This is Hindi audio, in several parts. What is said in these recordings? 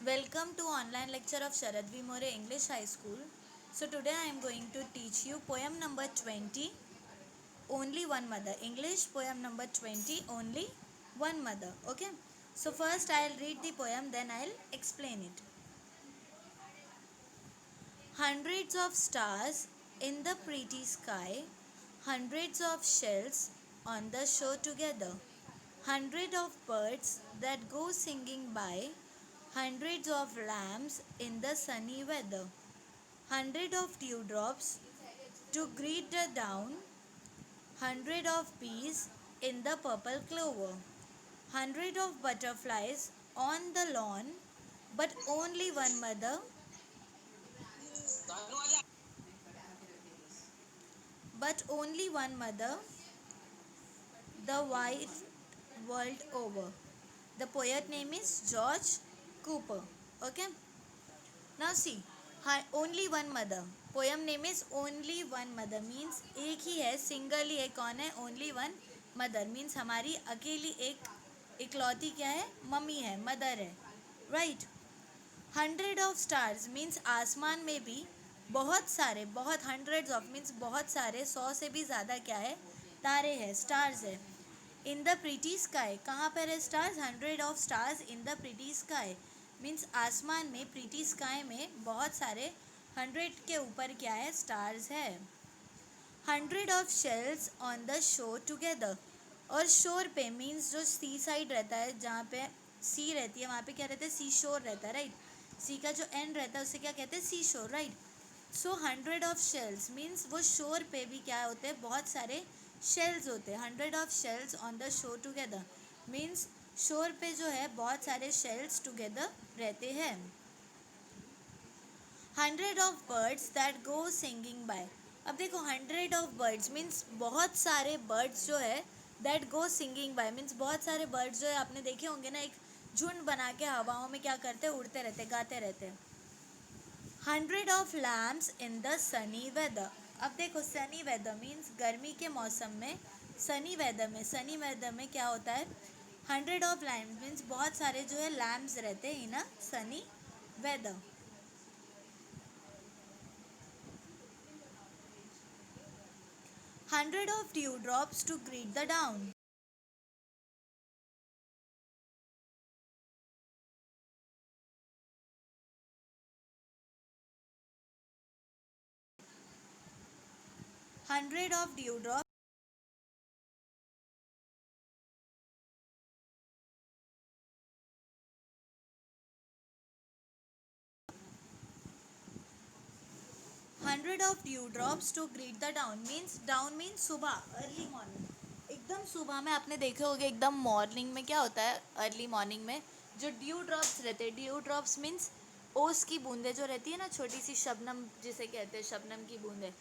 Welcome to online lecture of Sharad V. More English High School. So today I am going to teach you poem number 20, Only One Mother. English poem number 20, Only One Mother. Okay. So first I'll read the poem, then I'll explain it. Hundreds of stars in the pretty sky, hundreds of shells on the shore together, hundreds of birds that go singing by, hundreds of lambs in the sunny weather, hundred of dewdrops to greet the dawn, hundred of bees in the purple clover, hundred of butterflies on the lawn, but only one mother, but only one mother, the wide world over. The poet name is George Cooper. Okay. Now see, only one mother. Poem name is only one mother means एक ही है, सिंगल ही है. कौन है? ओनली वन मदर मीन्स हमारी अकेली एक इकलौती क्या है? मम्मी है, मदर है. Right. Hundred of stars means आसमान में भी बहुत सारे, बहुत हंड्रेड्स ऑफ मीन्स बहुत सारे, 100 से भी ज़्यादा क्या है? तारे हैं, स्टार्स है. इन द प्रिटी स्काई, कहाँ पर है stars? Hundred of stars in the pretty sky means आसमान में, प्रिटी स्काई में बहुत सारे, हंड्रेड के ऊपर क्या है? स्टार्स है. Hundred of shells on the shore together, और शोर पे मीन्स जो सी साइड रहता है, जहाँ पे सी रहती है वहाँ पे क्या रहता है? सी शोर रहता है. राइट. सी का जो एंड रहता है उसे क्या कहते हैं? सी शोर. Right. So hundred of shells means वो शोर पे भी क्या होते हैं? बहुत सारे शेल्स होते हैं. Hundred of shells on the shore together means शोर पे जो है बहुत सारे शेल्स टुगेदर रहते हैं. Hundred of birds that go singing by. अब देखो, हंड्रेड ऑफ बर्ड्स मीन्स बहुत सारे बर्ड्स जो है, that go singing by means बहुत सारे बर्ड्स जो है, आपने देखे होंगे ना, एक झुंड बना के हवाओं में क्या करते हैं? उड़ते रहते, गाते रहते हैं. Hundred of lamps in the sunny weather. अब देखो, सनी वेदर मीन्स गर्मी के मौसम में, सनी वेदर में क्या होता है? हंड्रेड ऑफ लैम्प्स मीन्स बहुत सारे जो है लैम्प्स रहते हैं in a sunny weather. Hundred of dew drops to greet the dawn. Hundred of dew drop. Hundred of dew drops to greet the dawn means सुबह, अर्ली मॉर्निंग. एकदम सुबह में आपने देखे होंगे, एकदम मॉर्निंग में क्या होता है? अर्ली मॉर्निंग में जो ड्यू ड्रॉप्स रहते हैं, ड्यू ड्रॉप्स मीन्स ओस की बूंदें जो रहती है ना, छोटी सी शबनम जिसे कहते हैं, शबनम की बूंदें.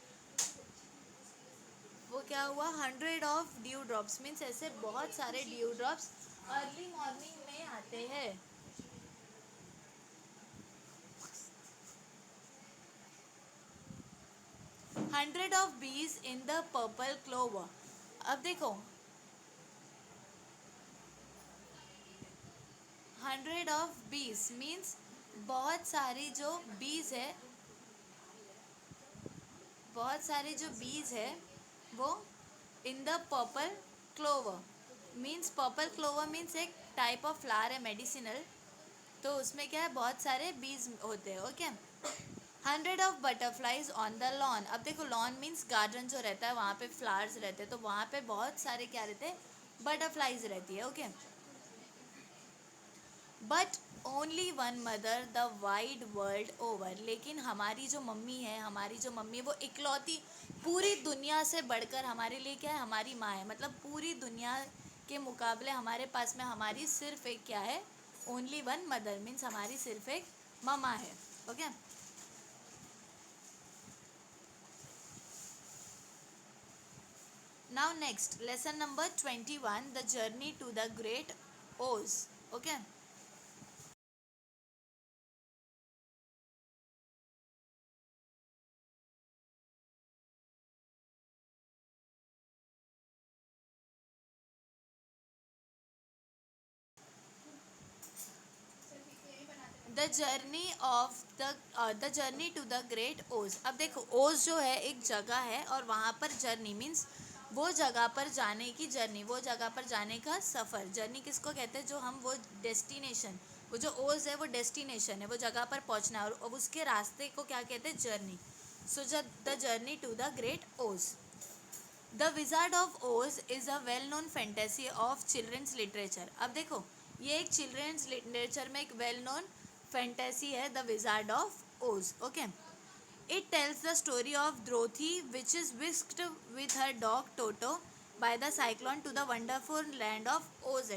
वो क्या हुआ? Hundred of dew drops means ऐसे बहुत सारे ड्यू ड्रॉप्स अर्ली मॉर्निंग में आते हैं. हंड्रेड ऑफ बीज इन द पर्पल क्लोवर. अब देखो, हंड्रेड ऑफ बीज मीन्स बहुत सारी जो बीज है, बहुत सारे जो बीज है वो in the purple clover means, purple clover means एक टाइप ऑफ फ्लावर है, मेडिसिनल. तो उसमें क्या है? बहुत सारे बीज होते हैं. Okay. Hundred of butterflies on the lawn. अब देखो, लॉन मीन्स गार्डन जो रहता है, वहाँ पे फ्लावर्स रहते हैं, तो वहाँ पे बहुत सारे क्या रहते हैं? बटरफ्लाइज रहती है. Okay. But only one mother the wide world over. लेकिन हमारी जो मम्मी है, वो इकलौती, पूरी दुनिया से बढ़कर हमारे लिए क्या है? हमारी माँ है. मतलब पूरी दुनिया के मुकाबले हमारे पास में हमारी सिर्फ एक क्या है? ओनली वन मदर मीन्स हमारी सिर्फ एक मम्मा है. Okay. Now next, lesson number 21, the journey to the great Oz. Okay. The journey to the great Oz. अब देखो ओज जो है एक जगह है और वहाँ पर जर्नी मीन्स वो जगह पर जाने की जर्नी, वो जगह पर जाने का सफ़र। जर्नी किसको कहते हैं? जो हम वो डेस्टिनेशन, वो जो ओज है वो डेस्टिनेशन है, वो जगह पर पहुँचना है, और अब उसके रास्ते को क्या कहते हैं? Journey. So the journey to the great Oz. The wizard of Oz is a well known fantasy of childrens literature. अब देखो ये एक चिल्ड्रंस लिटरेचर में एक वेल नोन फैंटेसी है, the wizard of Oz. Okay, it tells the story of Dorothy which is whisked with her dog Toto by the cyclone to the wonderful land of Oz.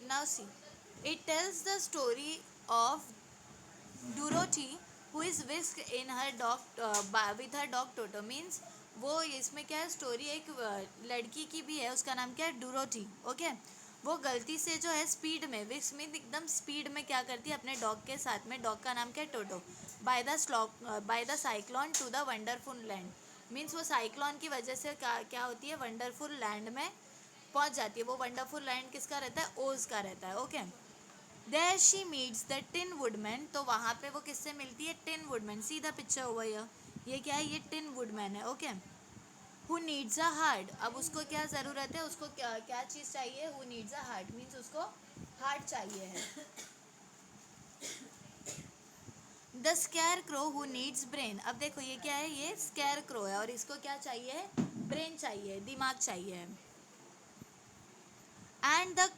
Now see, it tells the story of Dorothy who is whisked in her dog with her dog Toto means वो इसमें क्या है स्टोरी एक लड़की की भी है, उसका नाम क्या है? डोरोथी। ओके, वो गलती से जो है स्पीड में विक्स में एकदम स्पीड में क्या करती है? अपने डॉग के साथ में, डॉग का नाम क्या है? Toto. By the cyclone to the wonderful land means वो साइक्लोन की वजह से क्या होती है? वंडरफुल लैंड में पहुंच जाती है। वो वंडरफुल लैंड किसका रहता है? ओज का रहता है। Okay, there she meets the tin woodman. तो वहाँ पे वो किससे मिलती है? Tin woodman. See the picture over here, ये क्या है? ये टिन वुडमैन है। Okay, who needs a heart. अब उसको क्या ज़रूरत है? उसको क्या क्या चीज़ चाहिए? Who needs a heart means उसको हार्ट चाहिए है। The scare crow who needs brain. अब देखो ये क्या है? ये स्कैर क्रो है और इसको क्या चाहिए? ब्रेन चाहिए, दिमाग चाहिए। And the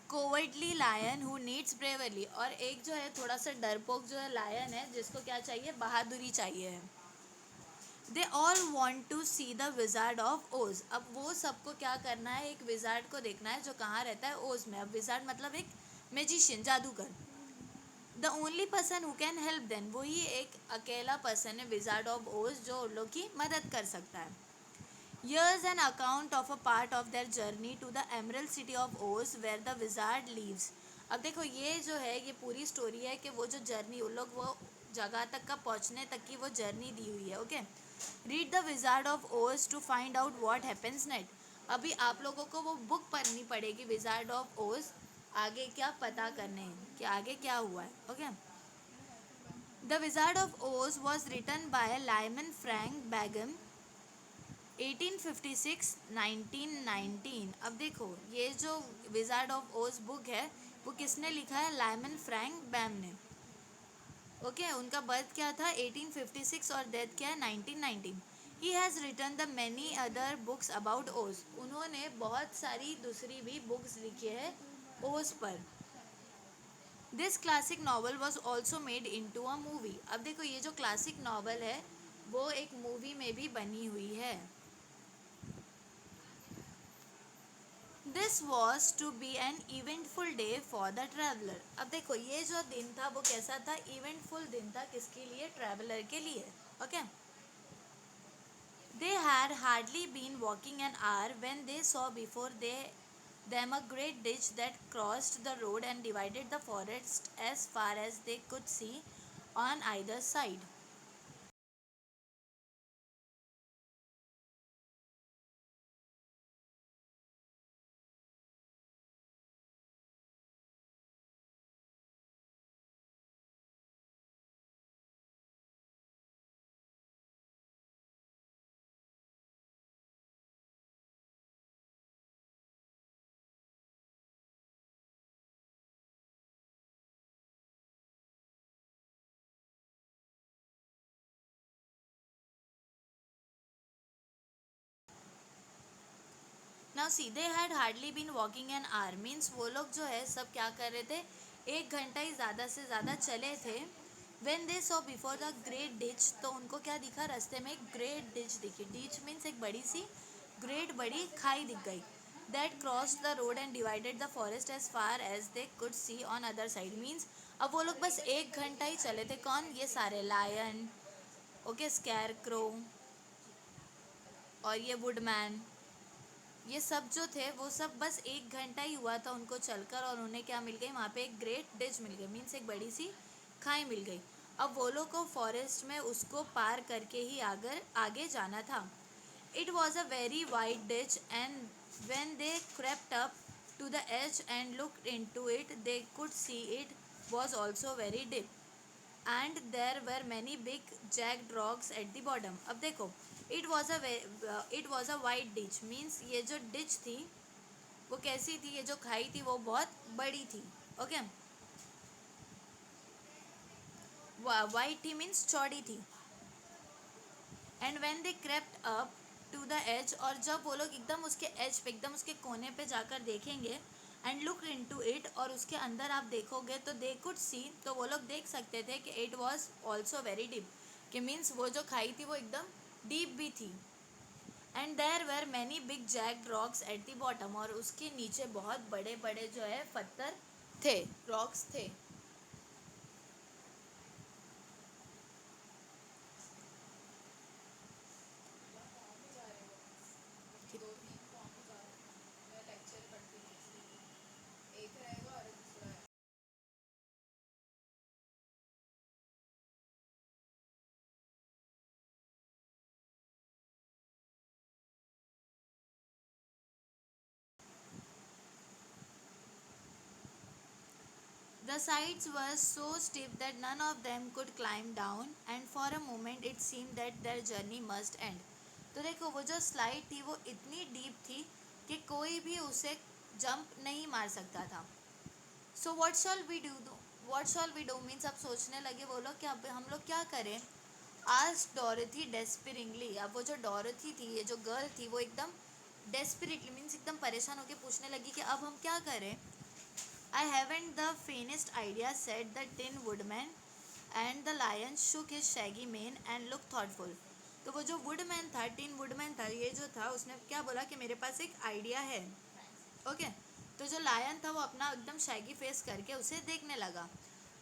cowardly lion who needs bravery. और एक जो है थोड़ा सा डरपोक जो है लायन है, जिसको क्या चाहिए? बहादुरी चाहिए। They all want to see the wizard of Oz. अब वो सबको क्या करना है? एक विजार्ड को देखना है जो कहाँ रहता है? ओज में। अब विजार्ड मतलब एक मैजिशियन, जादूगर। The only person who can help them, वही एक अकेला पर्सन है विजार्ड ऑफ ओज जो उन लोग की मदद कर सकता है। Here's an account of a part of their journey to the Emerald City of Oz where the wizard lives. अब देखो ये जो है ये पूरी स्टोरी है कि वो जो जर्नी उन लोग वो जगह तक का पहुंचने तक की वो जर्नी दी हुई है। Okay, read the wizard of Oz to find out what happens next. अभी आप लोगों को वो बुक पढ़नी पड़ेगी विजार्ड ऑफ ओज, आगे क्या पता करने कि आगे क्या हुआ है। Okay, the wizard of Oz was written by Lyman Frank Baum 1856 1919। अब देखो ये जो विजार्ड ऑफ ओज बुक है वो किसने लिखा है? लाइमन फ्रैंक बैम ने। ओके, उनका बर्थ क्या था? 1856 और डेथ क्या है? 1919। He has written the many other books about Oz. उन्होंने बहुत सारी दूसरी भी बुक्स लिखी है ओज पर। This classic novel was also made into a movie. अब देखो ये जो क्लासिक नावल है वो एक मूवी में भी बनी हुई है। This was to be an eventful day for the traveller. अब देखो ये जो दिन था वो कैसा था? इवेंटफुल दिन था। किसके लिए? ट्रैवलर के लिए। Okay, they had hardly been walking an hour when they saw before they them a great ditch that crossed the road and divided the forest as far as they could see on either side. Now see they had hardly been walking an hour means वो लोग जो है सब क्या कर रहे थे? एक घंटा ही ज़्यादा से ज़्यादा चले थे। When they saw before the great ditch, तो उनको क्या दिखा? रास्ते में एक ग्रेट डिच दिखी। डिच मीन्स एक बड़ी सी ग्रेट बड़ी खाई दिख गई। That cross the road and divided the forest as far as they could see on other side means अब वो लोग बस एक घंटा ही चले थे। कौन? ये सारे लायन, ओके, स्कैर क्रो और ये वुडमैन, ये सब जो थे वो सब बस 1 घंटा ही हुआ था उनको चलकर, और उन्हें क्या मिल गई, वहाँ पे एक ग्रेट डिच मिल गई, मीन्स एक बड़ी सी खाई मिल गई। अब वो लोग को फॉरेस्ट में उसको पार करके ही आगे आगे जाना था। It was a very wide ditch and when they crept up to the edge and looked into it, they could see it was also very deep. And there were many big jagged rocks at the bottom. अब देखो, it was a wide ditch means ये जो ditch थी वो कैसी थी, ये जो खाई थी वो बहुत बड़ी थी। ओके, वाइड थी मीन्स चौड़ी थी। And when they crept up to the edge, और जब वो लोग एकदम उसके एज पे, एकदम उसके कोने पे जाकर देखेंगे, एंड लुक इनटू इट, और उसके अंदर आप देखोगे तो दे कुड सी, तो वो लोग देख सकते थे कि it was also very deep, कि मीन्स वो जो खाई थी वो एकदम डीप भी थी। And there were many big jagged rocks at the bottom, और उसके नीचे बहुत बड़े बड़े जो है पत्थर थे, रॉक्स थे। The sides were so steep that none of them could climb down, and for a moment it seemed that their journey must end. तो देखो, वो जो स्लाइड थी वो इतनी डीप थी कि कोई भी उसे जंप नहीं मार सकता था। So what shall we do means अब सोचने लगे वो लोग कि अब हम लोग क्या करें। आस्क्ड डोरथी डेस्परिंगली, अब वो जो डोरथी थी, ये जो गर्ल थी, वो एकदम डेस्परेटली मीन्स एकदम परेशान होकर पूछने लगी कि अब हम क्या करें। I haven't the faintest idea, said the Tin Woodman, and the Lion shook his shaggy mane and looked thoughtful. तो वो जो वुडमैन था, टिन वुडमैन था, ये जो था उसने क्या बोला कि मेरे पास एक आइडिया है। ओके, तो जो लायन था वो अपना एकदम शैगी फेस करके उसे देखने लगा।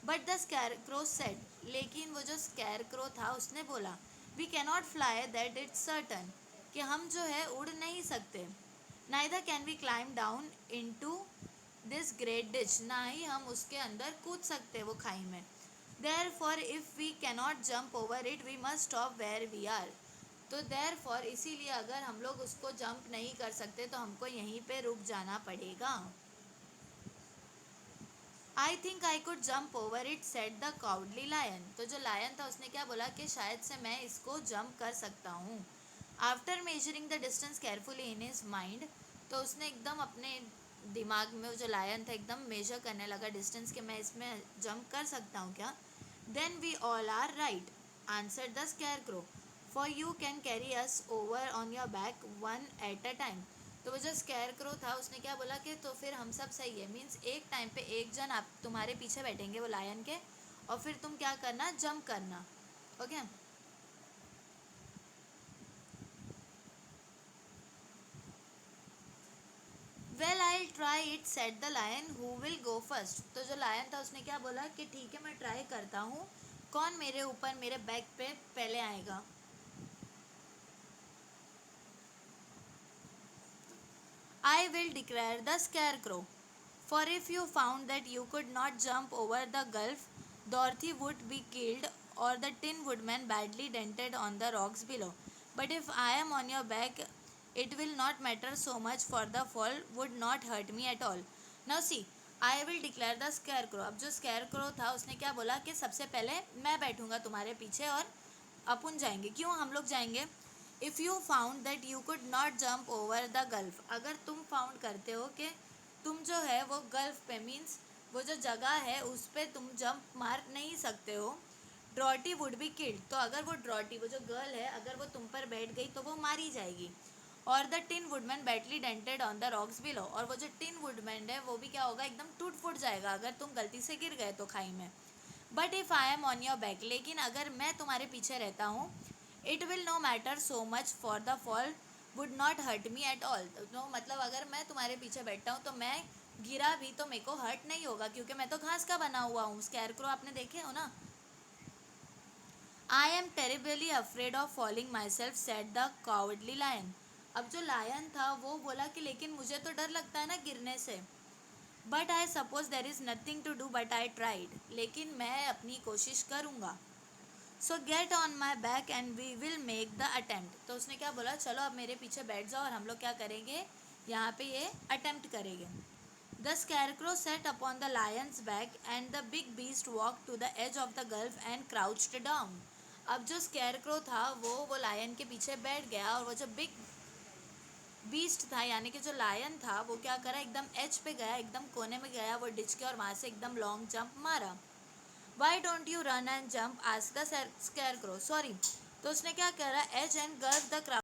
But the scarecrow said, लेकिन वो जो स्कैर क्रो था उसने बोला, we cannot fly that it's certain, कि हम जो है उड़ नहीं सकते। Neither can we climb down into this great ditch, ना ही हम उसके अंदर कूद सकते वो खाई में। Therefore if we cannot jump over it we must stop where we are, तो देयर फॉर इसीलिए अगर हम लोग उसको जंप नहीं कर सकते तो हमको यहीं पे रुक जाना पड़ेगा। I think I could jump over it, said the cowardly lion, तो जो लायन था उसने क्या बोला कि शायद से मैं इसको जंप कर सकता हूँ। After measuring the distance carefully in his mind, तो उसने एकदम अपने दिमाग में, वो जो लायन था एकदम मेजर करने लगा डिस्टेंस कि मैं इसमें जंप कर सकता हूँ क्या। Then we all are right, answered the scarecrow, for you can carry us over on your back one at a time, तो वो जो स्केयर क्रो था उसने क्या बोला कि तो फिर हम सब सही है, मीन्स एक टाइम पे एक जन आप तुम्हारे पीछे बैठेंगे वो लायन के, और फिर तुम क्या करना, जंप करना। Okay, well I try it, said the lion, who will go first, तो जो लायन था उसने क्या बोला कि ठीक है मैं ट्राई करता हूँ, कौन मेरे ऊपर मेरे बैक पे पहले आएगा। I will declare the scarecrow. For if you found that you could not jump over the gulf, Dorothy would be killed or the Tin Woodman badly dented on the rocks below. But if I am on your back, it will not matter so much, for the fall would not hurt me at all. Now see, I will declare the scarecrow. अब जो scarecrow था उसने क्या बोला कि सबसे पहले मैं बैठूंगा तुम्हारे पीछे और अपन जाएंगे। क्यों हम लोग जाएंगे? If you found that you could not jump over the gulf, अगर तुम फाउंड करते हो कि तुम जो है वो गल्फ पे मीन्स वो जो जगह है उस पर तुम जंप मार नहीं सकते हो, ड्रॉटी वुड बी किल्ड, तो अगर वो ड्रॉटी वो जो गर्ल है अगर वो तुम पर बैठ गई तो वो मारी जाएगी। और the tin woodman badly dented on the rocks below, और वो जो टिन वुडमैन है वो भी क्या होगा, एकदम टूट फूट जाएगा अगर तुम गलती से गिर गए तो खाई में। But if I am on your back, लेकिन अगर मैं तुम्हारे पीछे रहता हूँ, it will no matter so much, for the fall would not hurt me at all, तो मतलब अगर मैं तुम्हारे पीछे बैठता हूँ तो मैं गिरा भी तो मेरे को हर्ट नहीं होगा, क्योंकि मैं तो घास का बना हुआ हूँ। स्कैरक्रो आपने देखे हो ना। I am terribly afraid of falling myself, said the cowardly lion, अब जो लायन था वो बोला कि लेकिन मुझे तो डर लगता है ना गिरने से, but I suppose there is nothing to do but I tried, लेकिन मैं अपनी कोशिश करूँगा। So get on my back and we will make the attempt, तो उसने क्या बोला, चलो अब मेरे पीछे बैठ जाओ और हम लोग क्या करेंगे, यहाँ पे ये अटेम्प्ट करेंगे। The scarecrow sat upon the lion's back and the big beast walk to the edge of the gulf and crouched down. अब जो स्कैरक्रो था वो लायन के पीछे बैठ गया, और वो जो बिग बीस्ट था यानी कि जो लायन था वो क्या करा, एकदम एज पे गया, एकदम कोने में गया वो डिच के, और वहाँ से एकदम लॉन्ग जंप मारा। Why don't you run and jump ask the scarecrow, sorry, तो उसने क्या करा, एज एंड गर्व the crowd,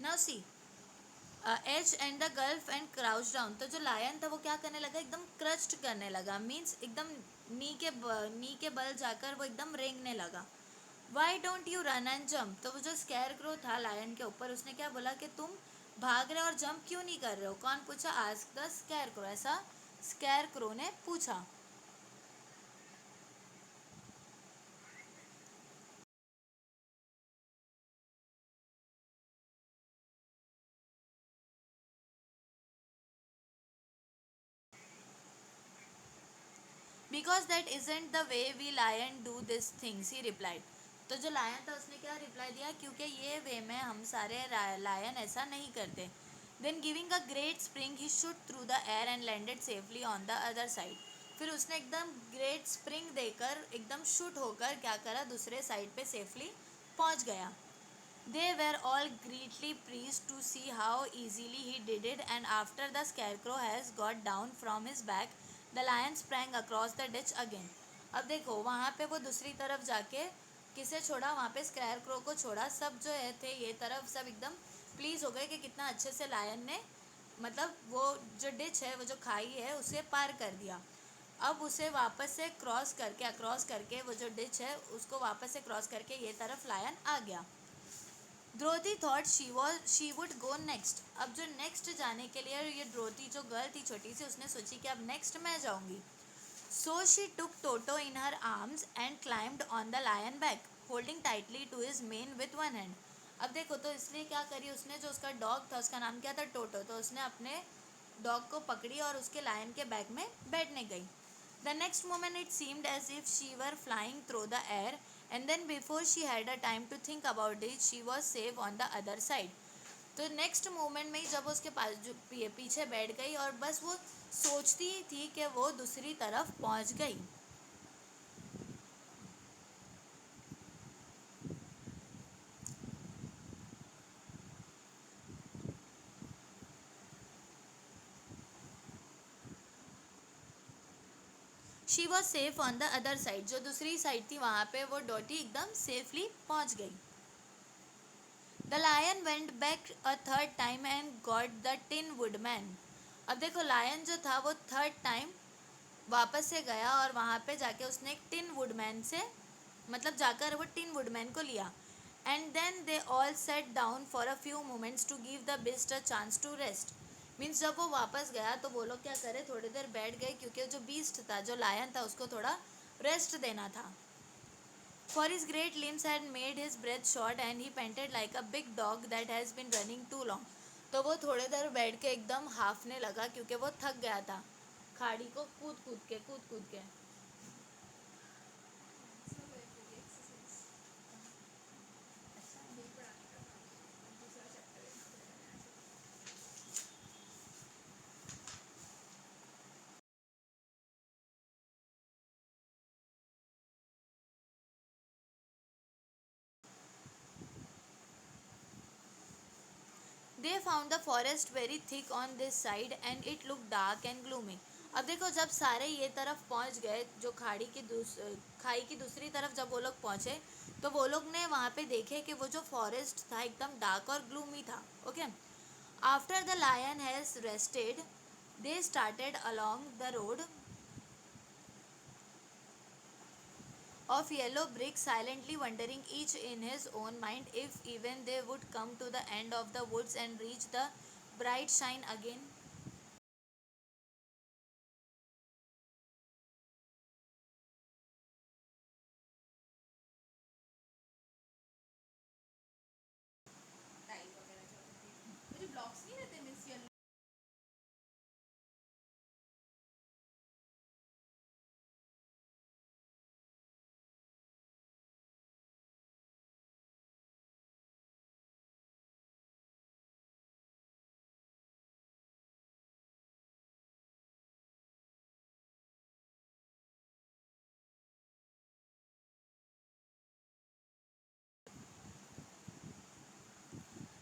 now see edge and the gulf and crouch down, तो जो लायन था वो क्या करने लगा, एकदम क्रस्ट करने लगा, मीन्स एकदम नी के बल जाकर वो एकदम रेंगने लगा। Y don't you run and jump, तो वो जो स्कैर क्रो था लायन के ऊपर, उसने क्या बोला कि तुम भाग रहे हो और जंप क्यों नहीं कर रहे हो, कौन पूछा, आस्क द स्कैर क्रो, ऐसा स्कैर क्रो ने पूछा। Because that isn't the way we lion do this things, he replied, तो जो लायन था उसने क्या रिप्लाई दिया, क्योंकि ये वे में हम सारे लायन ऐसा नहीं करते। Then giving a great spring he shoot through the air and landed safely on the other side, फिर उसने एकदम ग्रेट स्प्रिंग देकर एकदम शूट होकर क्या करा, दूसरे साइड पे सेफली पहुंच गया। They were all greatly pleased to see how easily he did it, and after the scarecrow has got down from his back, the lion sprang across the ditch again. अब देखो वहाँ पे वो दूसरी तरफ जाके किसे छोड़ा, वहाँ पे स्कैरक्रो को छोड़ा, सब जो है थे ये तरफ सब एकदम प्लीज हो गए कि कितना अच्छे से लायन ने, मतलब वो जो डिच है, वो जो खाई है, उसे पार कर दिया। अब उसे वापस से क्रॉस करके वो जो डिच है उसको वापस से क्रॉस करके ये तरफ लायन आ गया। Dorothy thought she would go next, अब जो नेक्स्ट जाने के लिए ये ड्रोथी जो गर्ल थी छोटी सी, उसने सोची कि अब नेक्स्ट मैं जाऊंगी। So she took Toto in her arms and climbed on the lion back holding tightly to his mane with one hand. अब देखो तो इसलिए क्या करी उसने, जो उसका डॉग था उसका नाम क्या था, टोटो, तो उसने अपने डॉग को पकड़ी और उसके लायन के बैक में बैठने गई। The next moment it seemed as if she were flying through the air, and then before she had a time to think about it, she was safe on the other side. तो नेक्स्ट मोमेंट में ही जब उसके पास जो पीछे बैठ गई और बस वो सोचती ही थी कि वो दूसरी तरफ पहुंच गई। She was safe on the other side, जो दूसरी साइड थी वहाँ पे वो डॉटी एकदम सेफली पहुँच गई। The lion went back a third time and got the tin woodman. अब देखो लायन जो था वो थर्ड टाइम वापस से गया और वहाँ पे जाके उसने एक टिन वुडमैन से, मतलब जाकर वो टिन वुडमैन को लिया। And then they all sat down for a few moments to give the beast a chance to rest. Means जब वो वापस गया तो वो लोग क्या करे, थोड़ी देर बैठ गए, क्योंकि जो बीस्ट था, जो लायन था, उसको थोड़ा रेस्ट देना था। For his great limbs had made his breath short and he panted like a big dog that has been running too long. तो वो थोड़ी देर बैठ के एकदम हाफने लगा क्योंकि वो थक गया था खाड़ी को कूद कूद के। They found the forest very thick on this side and it looked dark and gloomy. अब देखो जब सारे ये तरफ पहुंच गए, जो खाई की दूसरी तरफ जब वो लोग पहुंचे तो वो लोग ने वहाँ पे देखे कि वो जो फॉरेस्ट था एकदम डार्क और ग्लूमी था। Okay, after the lion has rested they started along the road of yellow bricks, silently wondering each in his own mind if even they would come to the end of the woods and reach the bright shine again. मुझे ब्लॉक्स नहीं रहते miss yellow.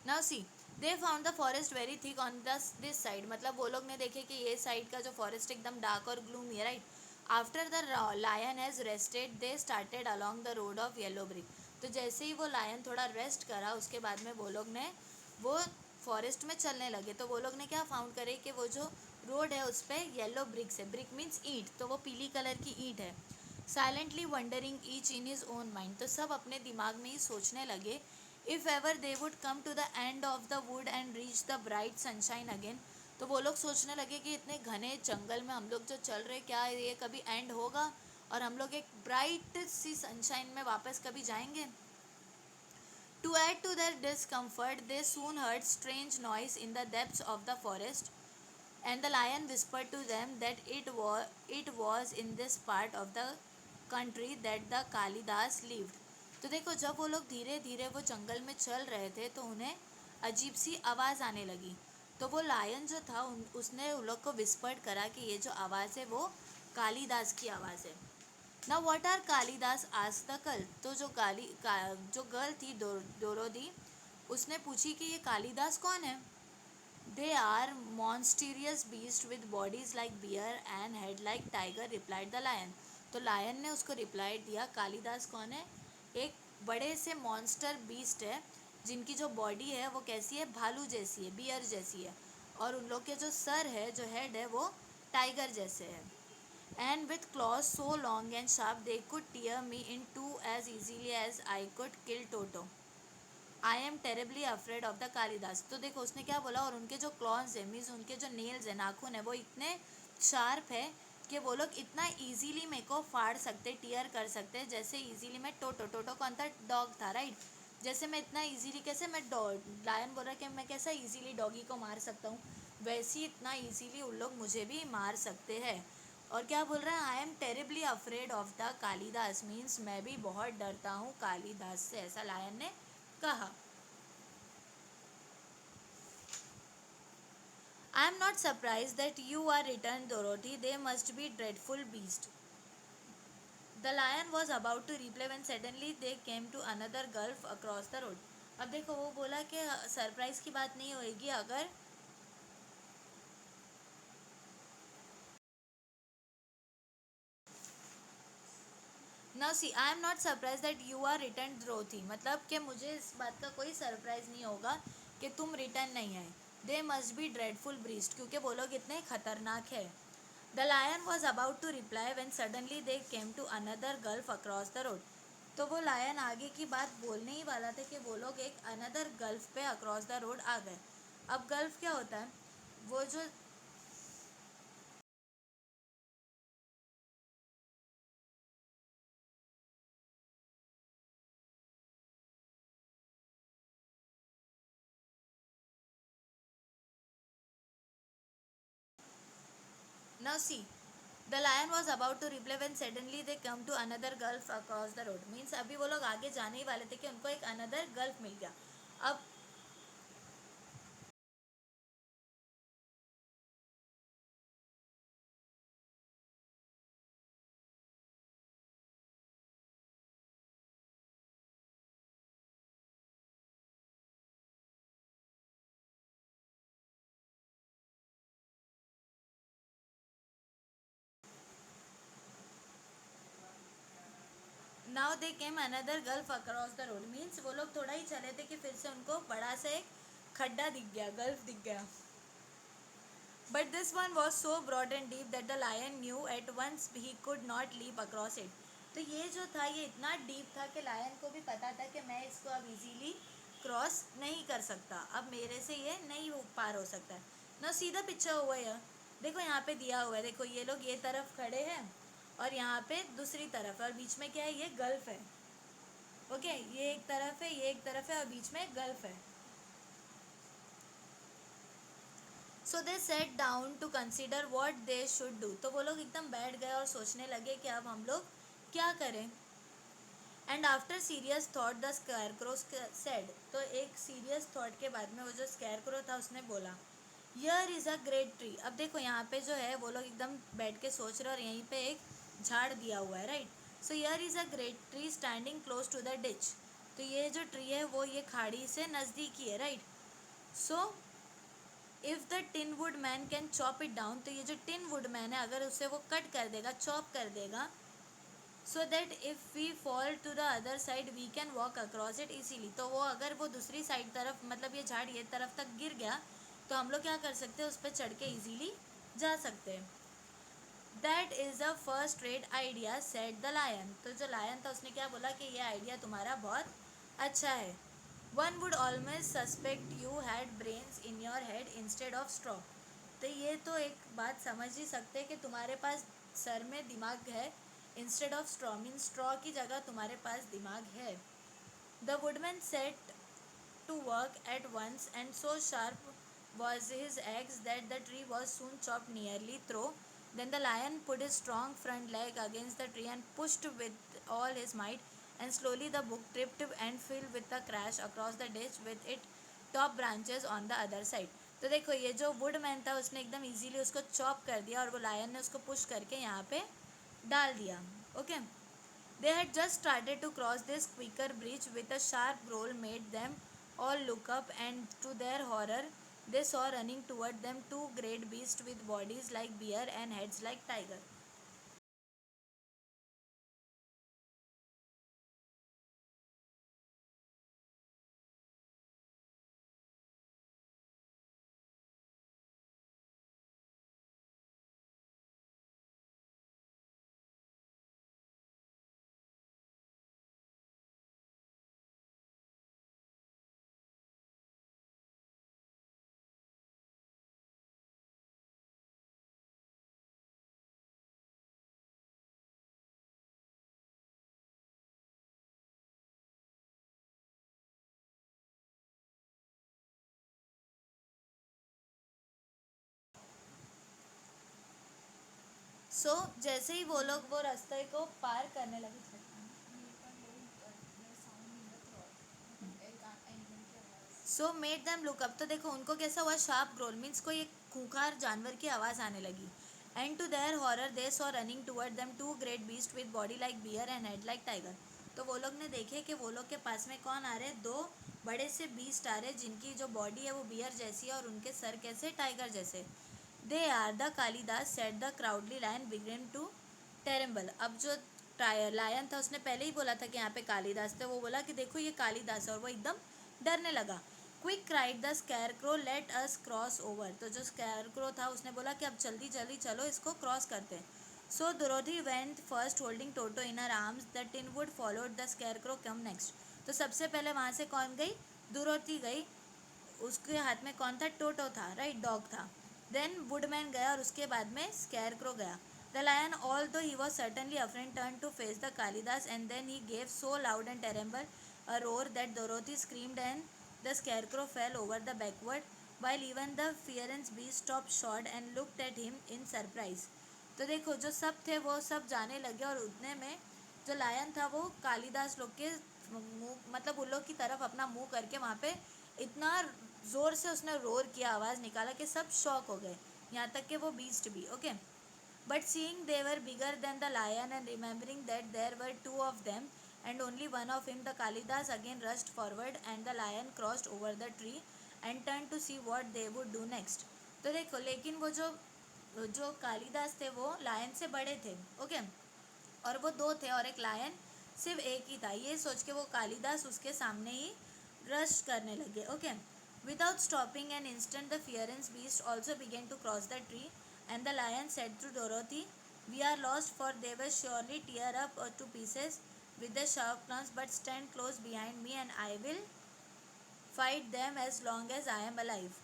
Now see they found the forest very thick on this side. मतलब वो लोग ने देखे कि ये साइड का जो फॉरेस्ट एकदम डार्क और ग्लूमी है, right. After the lion has rested they started along the road of yellow brick. तो जैसे ही वो लायन थोड़ा रेस्ट करा उसके बाद में वो लोग ने वो फॉरेस्ट में चलने लगे. तो वो लोग ने क्या फाउंड करे कि वो जो रोड है उस पर येलो ब्रिक्स है. ब्रिक मीन्स ईंट, तो वो पीली कलर की ईंट है. Silently wondering each in his own mind. तो सब अपने दिमाग में ही सोचने लगे if ever they would come to the end of the wood and reach the bright sunshine again. तो वो लोग सोचने लगे कि इतने घने जंगल में हम लोग जो चल रहे, क्या ये कभी एंड होगा और हम लोग एक ब्राइट सी सनशाइन में वापस कभी जाएंगे. To add to their discomfort, they soon heard strange noise in the depths of the forest, and the lion whispered to them that it was in this part of the country that the Kalidas lived. तो देखो जब वो लोग धीरे धीरे वो जंगल में चल रहे थे तो उन्हें अजीब सी आवाज़ आने लगी. तो वो लायन जो था उसने उन लोग को विस्पर्ड करा कि ये जो आवाज़ है वो कालिदास की आवाज़ है. ना व्हाट आर कालिदास आज द कल. तो जो गर्ल थी डोरोदी, उसने पूछी कि ये कालिदास कौन है. They are monstrous beast with bodies like bear and head like tiger, replied the lion. तो लायन ने उसको रिप्लाई दिया कालिदास कौन है, एक बड़े से मॉन्स्टर बीस्ट है जिनकी जो बॉडी है वो कैसी है, भालू जैसी है, बियर जैसी है, और उन लोग के जो सर है, जो हेड है, वो टाइगर जैसे है. And with claws so long and sharp they could tear me in two as easily as I could kill Toto. I am terribly afraid of the Kalidas. तो देखो उसने क्या बोला, और उनके जो क्लॉज है मीन्स उनके जो नेल्स है, नाखून है, वो इतने शार्प है कि वो लोग इतना इजीली मेरे को फाड़ सकते, टीयर कर सकते, जैसे इजीली मैं टोटो कौन था, डॉग था, राइट. जैसे मैं इतना इजीली, कैसे मैं लायन बोल रहा कि मैं कैसा इजीली डॉगी को मार सकता हूँ, वैसे ही इतना इजीली उन लोग मुझे भी मार सकते हैं. और क्या बोल रहा है, आई am terribly afraid of the Kalidas, means मैं भी बहुत डरता हूँ कालिदास से, ऐसा लायन ने कहा. I am not surprised that you are returned, Dorothy. They must be dreadful beast. The lion was about to reply when suddenly they came to another gulf across the road. अब देखो वो बोला कि सरप्राइज की बात नहीं होएगी अगर. Now see I am not surprise that you are return Dorothy. मतलब कि मुझे इस बात का कोई सरप्राइज नहीं होगा कि तुम रिटर्न नहीं आए. They must be dreadful beasts, क्योंकि वो लोग इतने खतरनाक है. The lion was about to reply when suddenly they came to another gulf across the road. तो वो लायन आगे की बात बोलने ही वाला था कि वो लोग एक अनदर गल्फ पे अक्रॉस द रोड आ गए. अब गल्फ क्या होता है, वो जो. Now see, the lion was about to reply when suddenly they come to another gulf across the road. Means अभी वो लोग आगे जाने ही वाले थे कि उनको एक अनदर गल्फ मिल गया. अब now they came another gulf across the road. Means वो लोग थोड़ा ही चले थे कि फिर से उनको बड़ा सा एक खड्डा दिख गया, गल्फ दिख गया. But this one was so broad and deep that the lion knew at once he could not leap across it. तो ये जो था ये इतना डीप था कि लायन को भी पता था कि मैं इसको अब इजीली क्रॉस नहीं कर सकता, अब मेरे से ये नहीं पार हो सकता है ना। सीधा पिक्चर हुआ है, देखो यहाँ पे दिया हुआ है, देखो ये लोग ये तरफ खड़े हैं और यहाँ पे दूसरी तरफ, और बीच में क्या है, ये गल्फ है। ओके, ये एक तरफ है, ये एक तरफ है, और बीच में गल्फ है। So they sat down to consider what they should do. तो वो लोग एकदम बैठ गए और सोचने लगे कि अब हम लोग क्या करें। And after serious thought the scarecrow said. तो एक सीरियस थॉट के बाद में वो जो स्कैरक्रो था उसने बोला, यर इज़ अ ग्रेट ट्री। अब देखो यहाँ पे जो है वो लोग एकदम बैठ के सोच रहे, और यहीं पे एक झाड़ दिया हुआ है, right. So here is a great tree standing close to the ditch. तो ये जो ट्री है वो ये खाड़ी से नज़दीकी है, right. So if the tin would man can chop it down. तो ये जो टिन वुड मैन है अगर उसे वो कट कर देगा, चॉप कर देगा, so that if we fall to the other side we can walk across it easily. तो वो अगर वो दूसरी साइड तरफ, मतलब ये झाड़ ये तरफ तक गिर गया, तो हम लोग क्या कर सकते हैं, उस पर चढ़ के ईजीली जा सकते हैं। That is the first rate idea said the lion. तो जो लायन था उसने क्या बोला कि ये आइडिया तुम्हारा बहुत अच्छा है। One would always suspect you had brains in your head instead of straw. तो ये तो एक बात समझ ही सकते हैं कि तुम्हारे पास सर में दिमाग है, instead of straw mean straw की जगह तुम्हारे पास दिमाग है। The woodman set to work at once, and so sharp was his axe that the tree was soon chopped nearly through. Then the lion put his strong front leg against the tree and pushed with all his might, and slowly the book tripped and fell with a crash across the ditch with its top branches on the other side. तो देखो ये जो वुडमैन था उसने एकदम इजीली उसको चॉप कर दिया, और वो लायन ने उसको पुश करके यहाँ पे डाल दिया। Okay, they had just started to cross this quicker bridge with a sharp growl made them all look up, and to their horror, they saw running toward them two great beasts with bodies like bear and heads like tiger. So जैसे ही वो लोग वो रास्ते को पार करने लगे, so made them look up. तो देखो उनको कैसा हुआ, शार्प ग्रोल मीन्स कोई एक खूंखार जानवर की आवाज़ आने लगी। And to their horror they saw running toward them two great beast with body like bear and head like tiger. तो वो लोग ने देखे कि वो लोग के पास में कौन आ रहे हैं, दो बड़े से बीस्ट आ रहे हैं जिनकी जो बॉडी है वो बियर जैसी है और उनके सर कैसे, टाइगर जैसे। They are the Kalidahs said the cowardly lion began to tremble. अब जो लायन था उसने पहले ही बोला था कि यहाँ पे कालिदास थे, वो बोला कि देखो ये कालिदास है, और वो एकदम डरने लगा। Quick cried the scarecrow let us cross over. तो जो स्कैरक्रो था उसने बोला कि अब जल्दी जल्दी चलो इसको क्रॉस करते हैं। So Dorothy went first holding Toto in her arms, the tinwood followed the scarecrow come next. तो सबसे पहले वहाँ से कौन गई, डोरोथी गई, उसके हाथ में कौन था, टोटो था, राइट, डॉग था। देन वुडमैन गया और उसके बाद में स्कैरक्रो गया। The lion although he was certainly afraid turn to face the Kalidahs, and then he gave so loud and terrible a roar that Dorothy screamed and the scarecrow fell over the backward, while even the furious beast stopped short and looked at him in surprise. तो देखो जो सब थे वो सब जाने लगे, और उतने में जो लायन था वो कालिदास लोग के मुंह, मतलब उन लोग की तरफ अपना मुंह करके वहाँ पे इतना ज़ोर से उसने रोर किया, आवाज़ निकाला कि सब शॉक हो गए, यहाँ तक कि वो बीस्ट भी। Okay, but seeing they were bigger than the lion and remembering that there were two of them and only one of him, the Kalidas again rushed forward, and the lion crossed over the tree and turned to see what they would do next. तो देखो लेकिन वो जो जो कालिदास थे वो लायन से बड़े थे। ओके, और वो दो थे और एक लायन सिर्फ एक ही था, ये सोच के वो कालिदास उसके सामने ही रश करने लगे। Okay, without stopping an instant the fiercest beast also began to cross the tree, and the lion said to Dorothy, We are lost, for they will surely tear up to pieces with the sharp claws, but stand close behind me and I will fight them as long as I am alive.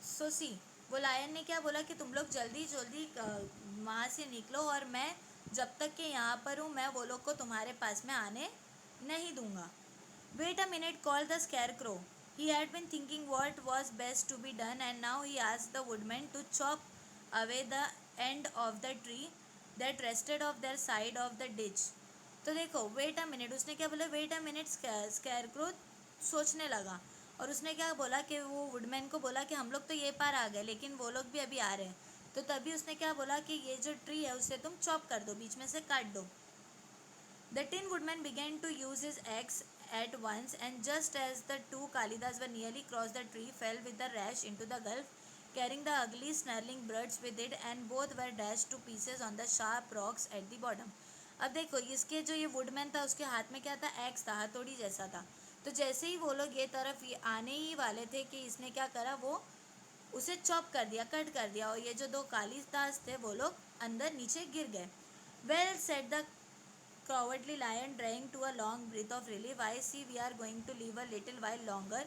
सो सी, वो लायन ने क्या बोला कि तुम लोग जल्दी जल्दी वहाँ से निकलो, और मैं जब तक कि यहाँ पर हूँ मैं वो लोग को तुम्हारे पास में आने नहीं दूंगा. Wait a minute, call the scarecrow. He had been thinking what was best to be done, and now he asked the woodman to chop away the end of the tree that rested of their side of the ditch. तो देखो, वेट अ मिनट, उसने क्या बोला, wait a minute. Scarecrow सोचने लगा, और उसने क्या बोला कि वो वुडमैन को बोला कि हम लोग तो ये पार आ गए, लेकिन वो लोग भी अभी आ रहे हैं. तो तभी उसने क्या बोला कि ये जो ट्री है उसे तुम चॉप कर दो, बीच में से काट दो. The Tin Woodman began to use his axe at once, and just as the two Kalidas were nearly crossed, the tree fell with a rash into the gulf, carrying the ugly, snarling birds with it, and both were dashed to pieces on the sharp rocks at the bottom. अब देखो, इसके जो ये वुडमैन था उसके हाथ में क्या था, एक्स था, हथौड़ी जैसा था. तो जैसे ही वो लोग ये तरफ ये आने ही वाले थे कि इसने क्या करा, वो उसे चॉप कर दिया, कट कर दिया, और ये जो दो कालिदास थे वो लोग अंदर नीचे गिर गए. Well said the cowardly lion, drawing to a long breath of relief. I see we are going to live a little while longer,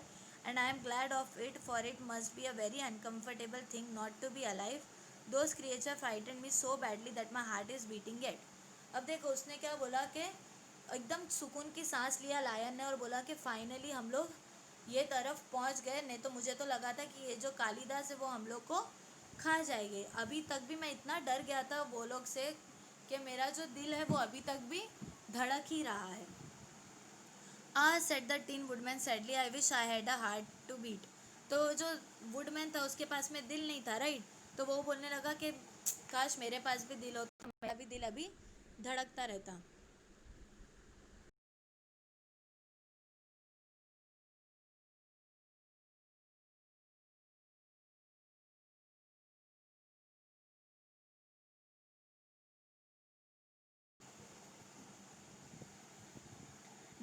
and I am glad of it, for it must be a very uncomfortable thing not to be alive. Those creatures frightened me so badly that my heart is beating yet. अब देखो, उसने क्या बोला कि एकदम सुकून की सांस लिया लायन ने, और बोला कि फाइनली हम लोग ये तरफ पहुंच गए, नहीं तो मुझे तो लगा था कि ये जो कालिदास है वो हम लोग को खा जाएंगे. अभी तक भी मैं इतना डर गया था वो लोग से कि मेरा जो दिल है वो अभी तक भी धड़क ही रहा है. Said the tin woodman sadly, I wish I had a heart to beat. तो जो वुडमैन था उसके पास में दिल नहीं था, राइट. तो वो बोलने लगा कि काश मेरे पास भी दिल होता, मेरा भी दिल अभी धड़कता रहता.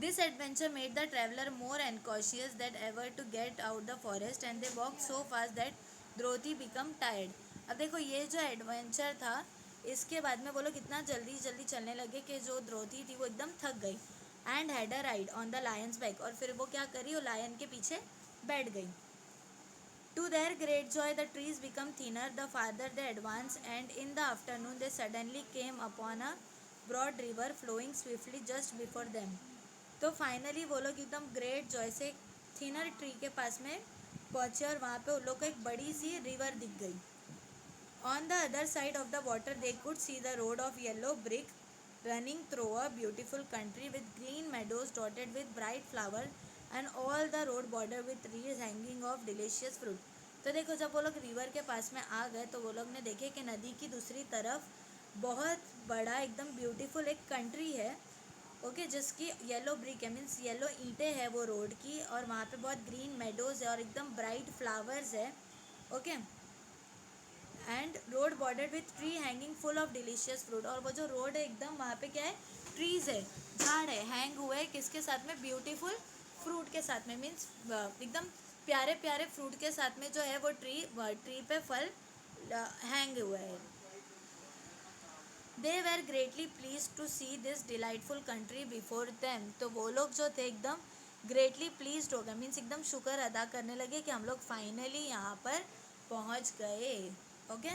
This adventure made the traveler more anxious than ever to get out the forest, and they walked so fast that Dorothy became tired. अब देखो, ये जो एडवेंचर था इसके बाद में वो लोग इतना जल्दी जल्दी चलने लगे कि जो द्रोथी थी वो एकदम थक गई. And had a ride on the lion's back, और फिर वो क्या करी, वो लायन के पीछे बैठ गई. To their great joy, the trees became thinner the farther they advanced, and in the afternoon they suddenly came upon a broad river flowing swiftly just before them. तो फाइनली वो लोग एकदम ग्रेट जॉय से थिनर ट्री के पास में पहुंचे, और वहाँ पे उन लोग को एक बड़ी सी रिवर दिख गई. On the other side of the water they could see the road of yellow brick running through a beautiful country with green meadows dotted with bright flowers, and all the road bordered with trees hanging of delicious fruit. तो देखो, जब वो लोग रिवर के पास में आ गए तो वो लोग ने देखे कि नदी की दूसरी तरफ बहुत बड़ा एकदम ब्यूटीफुल एक कंट्री है. ओके, जिसकी येलो ब्रिक है, मीन्स येलो ईंटें है वो रोड की, और वहाँ पे बहुत ग्रीन मेडोज है और एकदम ब्राइट फ्लावर्स है. Okay, and road bordered with tree hanging full of delicious fruit. और वो जो रोड है एकदम वहाँ पे क्या है, ट्रीज है, झाड़ है, हैंग हुए किसके साथ में, ब्यूटीफुल फ्रूट के साथ में, मीन्स एकदम प्यारे प्यारे फ्रूट के साथ में जो है वो ट्री पे फल हैंग हुए है. They were greatly please to see this delightful country before them. तो वो लोग जो थे एकदम ग्रेटली प्लीज हो गए, मीन्स एकदम शुक्र अदा करने लगे कि हम लोग फाइनली यहाँ पर पहुँच गए. ओके.